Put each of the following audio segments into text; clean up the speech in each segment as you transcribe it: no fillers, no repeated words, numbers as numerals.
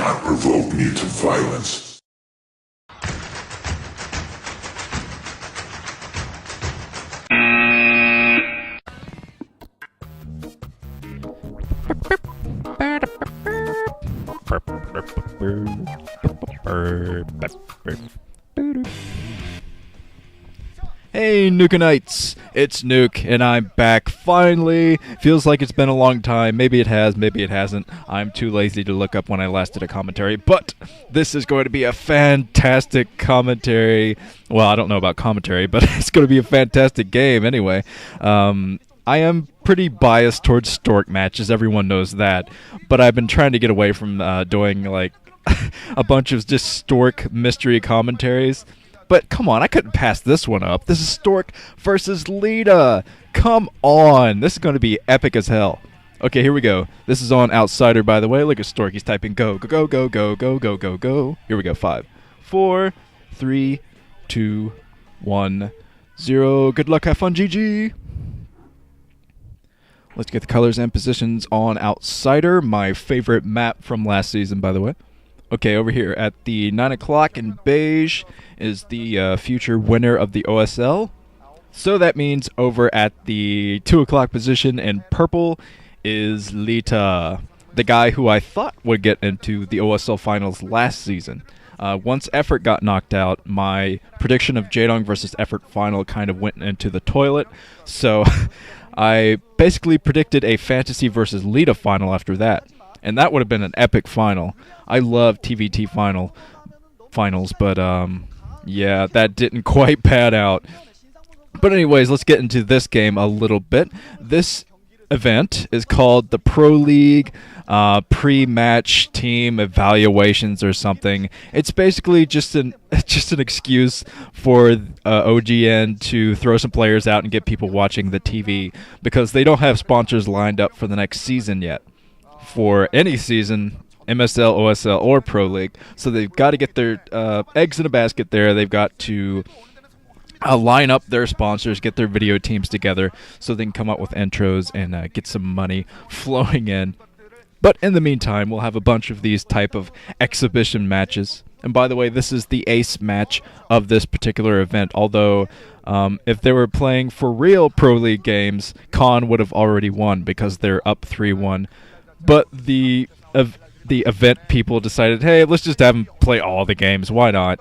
not provoke me to violence. Hey Nukenites, it's Nuke, and I'm back finally. Feels like it's been a long time. Maybe it has, maybe it hasn't. I'm too lazy to look up when I last did a commentary, but this is going to be a fantastic commentary. Well, I don't know about commentary, but it's going to be a fantastic game anyway. I am pretty biased towards Stork matches, everyone knows that, but I've been trying to get away from doing like a bunch of just Stork mystery commentaries. But come on, I couldn't pass this one up. This is Stork versus Lita. Come on. This is going to be epic as hell. Okay, here we go. This is on Outsider, by the way. Look at Stork. He's typing go, go, go, go, go, go, go, go. Here we go. 5, 4, 3, 2, 1, 0. Good luck. Have fun, GG. Let's get the colors and positions on Outsider, my favorite map from last season, by the way. Okay, over here at the 9 o'clock in beige is the future winner of the OSL. So that means over at the 2 o'clock position in purple is Lita, the guy who I thought would get into the OSL finals last season. Once Effort got knocked out, my prediction of Jaedong versus Effort final kind of went into the toilet. So I basically predicted a Fantasy versus Lita final after that. And that would have been an epic final. I love TVT finals, but yeah, that didn't quite pan out. But anyways, let's get into this game a little bit. This event is called the Pro League pre-match team evaluations or something. It's basically just an excuse for OGN to throw some players out and get people watching the TV because they don't have sponsors lined up for the next season yet. For any season, MSL, OSL, or Pro League. So they've got to get their eggs in a basket there. They've got to line up their sponsors, get their video teams together so they can come up with intros and get some money flowing in. But in the meantime, we'll have a bunch of these type of exhibition matches. And by the way, this is the ace match of this particular event, although if they were playing for real Pro League games, Khan would have already won because they're up 3-1. But the event people decided, hey, let's just have him play all the games. Why not?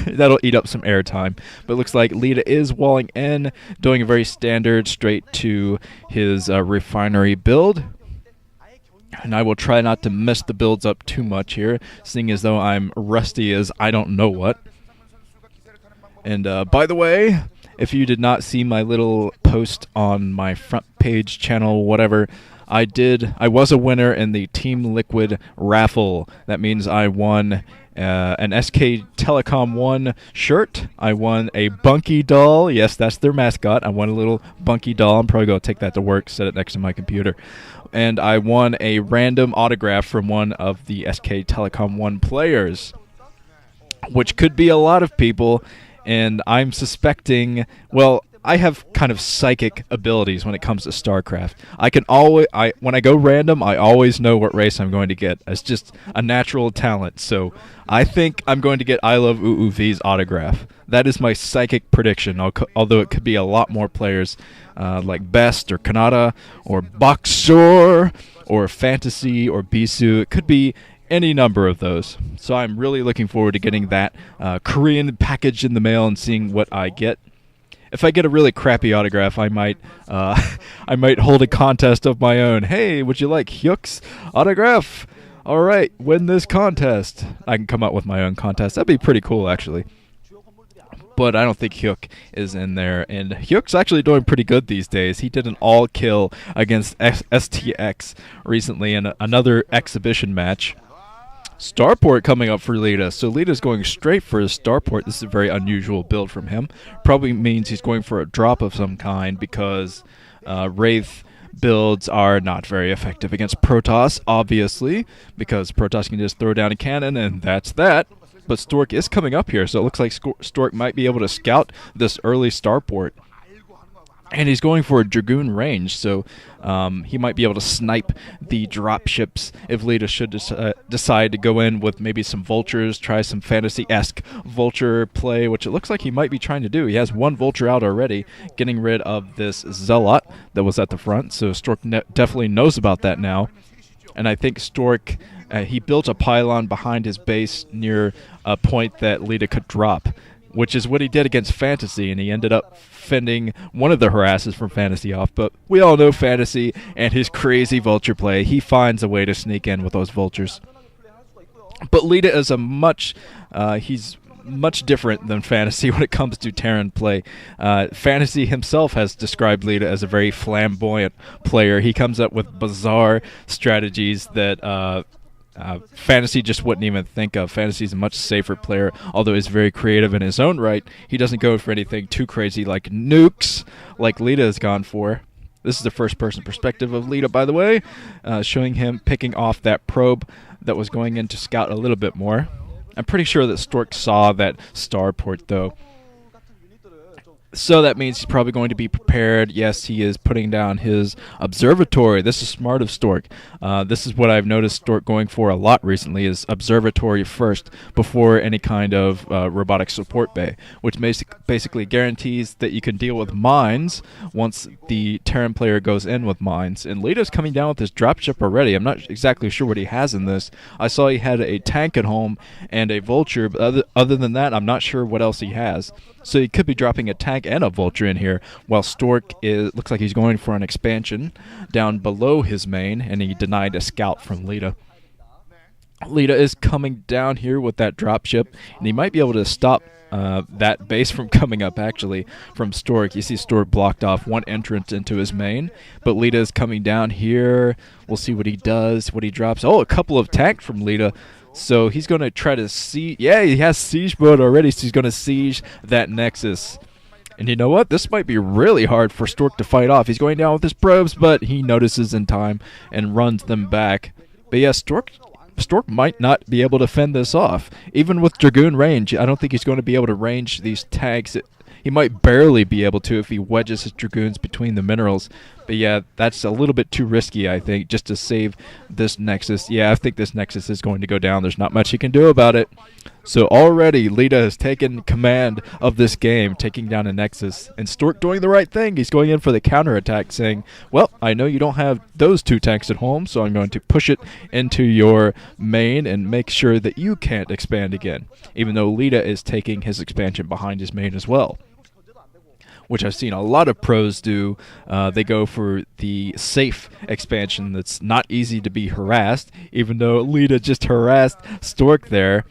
That'll eat up some airtime. But it looks like Lita is walling in, doing a very standard straight to his refinery build. And I will try not to mess the builds up too much here, seeing as though I'm rusty as I don't know what. And by the way, if you did not see my little post on my front page channel, whatever, I was a winner in the Team Liquid raffle. That means I won an SK Telecom 1 shirt. I won a Bunky doll. Yes, that's their mascot. I won a little Bunky doll. I'm probably going to take that to work, set it next to my computer. And I won a random autograph from one of the SK Telecom 1 players, which could be a lot of people. And I'm suspecting, well, I have kind of psychic abilities when it comes to StarCraft. When I go random, I always know what race I'm going to get. It's just a natural talent. So I think I'm going to get I Love UUV's autograph. That is my psychic prediction, although it could be a lot more players like Best or Kanata or Boxer or Fantasy or Bisu. It could be any number of those. So I'm really looking forward to getting that Korean package in the mail and seeing what I get. If I get a really crappy autograph, I might hold a contest of my own. Hey, would you like Hyuk's autograph? All right, win this contest. I can come up with my own contest. That'd be pretty cool, actually. But I don't think Hyuk is in there. And Hyuk's actually doing pretty good these days. He did an all-kill against STX recently in another exhibition match. Starport coming up for Lita. So Lita's going straight for his Starport. This is a very unusual build from him. Probably means he's going for a drop of some kind because Wraith builds are not very effective against Protoss, obviously, because Protoss can just throw down a cannon and that's that. But Stork is coming up here, so it looks like Stork might be able to scout this early Starport. And he's going for a Dragoon range, so he might be able to snipe the drop ships if Lita should decide to go in with maybe some vultures, try some fantasy-esque vulture play, which it looks like he might be trying to do. He has one vulture out already, getting rid of this Zealot that was at the front, so Stork definitely knows about that now. And I think Stork, he built a pylon behind his base near a point that Lita could drop, which is what he did against Fantasy, and he ended up fending one of the harasses from Fantasy off. But we all know Fantasy and his crazy vulture play. He finds a way to sneak in with those vultures. But Lita is he's much different than Fantasy when it comes to Terran play. Fantasy himself has described Lita as a very flamboyant player. He comes up with bizarre strategies that Fantasy just wouldn't even think of. Fantasy's a much safer player, although he's very creative in his own right. He doesn't go for anything too crazy like nukes, like Lita has gone for. This is the first-person perspective of Lita, by the way, showing him picking off that probe that was going in to scout a little bit more. I'm pretty sure that Stork saw that starport, though. So that means he's probably going to be prepared. Yes, he is putting down his observatory. This is smart of Stork. This is what I've noticed Stork going for a lot recently, is observatory first before any kind of robotic support bay, which basically guarantees that you can deal with mines once the Terran player goes in with mines. And Lita's coming down with his dropship already. I'm not exactly sure what he has in this. I saw he had a tank at home and a vulture, but other than that, I'm not sure what else he has. So he could be dropping a tank and a vulture in here, while Stork looks like he's going for an expansion down below his main, and he denied a scout from Lita. Lita is coming down here with that dropship, and he might be able to stop that base from coming up, actually, from Stork. You see Stork blocked off one entrance into his main, but Lita is coming down here. We'll see what he does, what he drops. Oh, a couple of tanks from Lita. So he's going to try to siege. Yeah, he has siege mode already, so he's going to siege that Nexus. And you know what? This might be really hard for Stork to fight off. He's going down with his probes, but he notices in time and runs them back. But yeah, Stork might not be able to fend this off. Even with Dragoon range, I don't think he's going to be able to range these tanks. He might barely be able to if he wedges his Dragoons between the minerals. But yeah, that's a little bit too risky, I think, just to save this Nexus. Yeah, I think this Nexus is going to go down. There's not much he can do about it. So already, Lita has taken command of this game, taking down a Nexus. And Stork doing the right thing. He's going in for the counterattack, saying, well, I know you don't have those two tanks at home, so I'm going to push it into your main and make sure that you can't expand again. Even though Lita is taking his expansion behind his main as well, which I've seen a lot of pros do. They go for the safe expansion that's not easy to be harassed, even though Lita just harassed Stork there.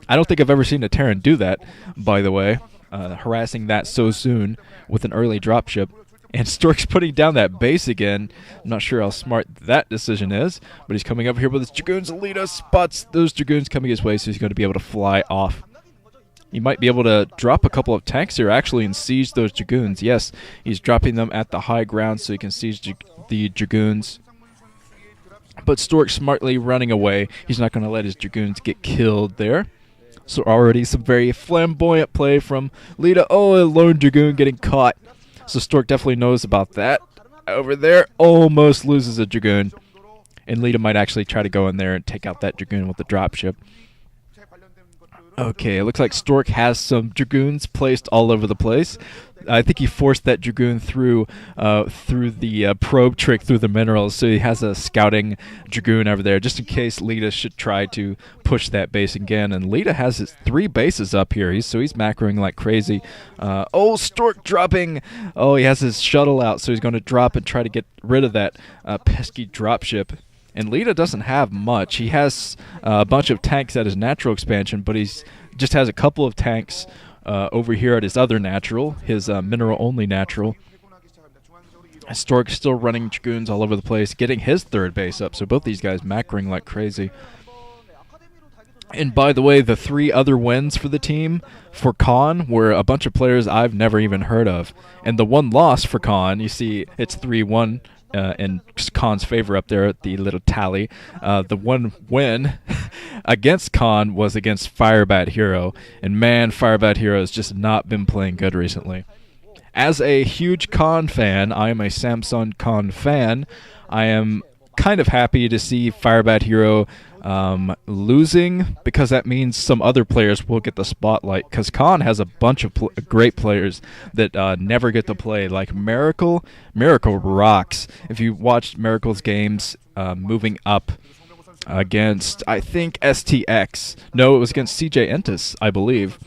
I don't think I've ever seen a Terran do that, by the way, harassing that so soon with an early dropship. And Stork's putting down that base again. I'm not sure how smart that decision is, but he's coming up here with his Dragoons. Lita spots those Dragoons coming his way, so he's going to be able to fly off. He might be able to drop a couple of tanks here, actually, and siege those Dragoons. Yes, he's dropping them at the high ground so he can siege the Dragoons. But Stork smartly running away. He's not going to let his Dragoons get killed there. So already some very flamboyant play from Lita. Oh, a lone Dragoon getting caught. So Stork definitely knows about that. Over there, almost loses a Dragoon. And Lita might actually try to go in there and take out that Dragoon with the dropship. Okay, it looks like Stork has some Dragoons placed all over the place. I think he forced that Dragoon through the probe trick through the minerals, so he has a scouting Dragoon over there, just in case Lita should try to push that base again. And Lita has his 3 bases up here, so he's macroing like crazy. Oh, Stork dropping! Oh, he has his shuttle out, so he's going to drop and try to get rid of that pesky dropship. And Lita doesn't have much. He has a bunch of tanks at his natural expansion, but he's just has a couple of tanks over here at his other natural, his mineral-only natural. Stork's still running Dragoons all over the place, getting his 3rd base up, so both these guys macroing like crazy. And by the way, the 3 other wins for the team for Khan were a bunch of players I've never even heard of. And the one loss for Khan, you see it's 3-1 in Khan's favor up there at the little tally. The one win against Khan was against Firebat Hero. And man, Firebat Hero has just not been playing good recently. as a huge Con fan, I am a Samsung Con fan. I am kind of happy to see Firebat Hero losing, because that means some other players will get the spotlight, because Con has a bunch of great players that never get to play, like Miracle. Miracle rocks. If you watched Miracle's games moving up against, I think, STX. No, it was against CJ Entis, I believe.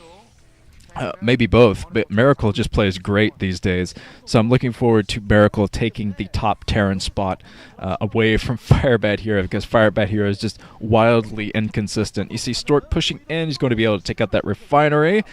Maybe both, but Miracle just plays great these days. So I'm looking forward to Miracle taking the top Terran spot away from Firebat Hero, because Firebat Hero is just wildly inconsistent. You see Stork pushing in, he's going to be able to take out that refinery.